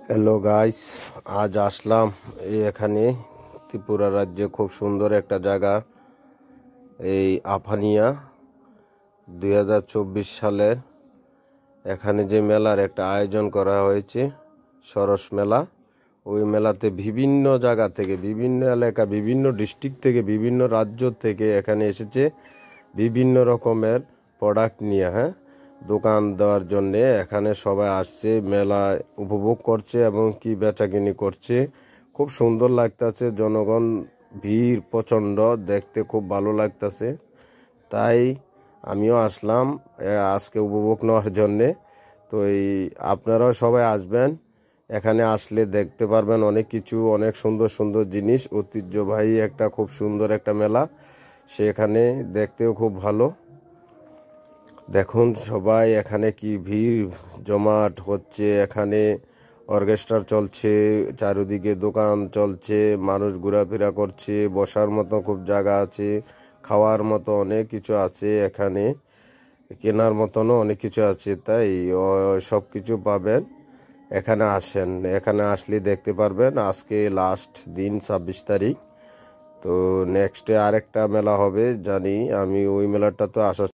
Hello guys, আজ আসলাম এখানে ত্রিপুরা রাজ্যে খুব সুন্দর একটা জায়গা, এই আফানিয়া 2024 সালের এখানে যে মেলার একটা আয়োজন করা হয়েছে, সরস মেলা। ওই মেলাতে বিভিন্ন জায়গা থেকে, বিভিন্ন এলাকা, বিভিন্ন ডিস্ট্রিক্ট থেকে, বিভিন্ন রাজ্য থেকে এখানে এসেছে বিভিন্ন রকমের প্রোডাক্ট নিয়ে, দোকান দেওয়ার জন্যে। এখানে সবাই আসছে, মেলায় উপভোগ করছে এবং কি বেচাকিনি করছে। খুব সুন্দর লাগতেছে, জনগণ ভিড় প্রচণ্ড, দেখতে খুব ভালো লাগতেছে। তাই আমিও আসলাম আজকে উপভোগ নেওয়ার জন্যে। তো আপনারাও সবাই আসবেন, এখানে আসলে দেখতে পারবেন অনেক কিছু, অনেক সুন্দর সুন্দর জিনিস। ঐতিহ্যবাহী একটা খুব সুন্দর একটা মেলা, সেখানে দেখতেও খুব ভালো। দেখুন সবাই এখানে কি ভিড় জমাট হচ্ছে। এখানে অর্কেস্ট্রা চলছে, চারিদিকে দোকান চলছে, মানুষ ঘোরাফেরা করছে, বসার মতো খুব জায়গা আছে, খাওয়ার মতো অনেক কিছু আছে, এখানে কেনার মতনও অনেক কিছু আছে। তাই সব কিছু পাবেন, এখানে আসেন। এখানে আসলে দেখতে পারবেন। আজকে লাস্ট দিন 26 তারিখ। তো নেক্সটে আরেকটা মেলা হবে জানি আমি, ওই মেলাটা তো আসা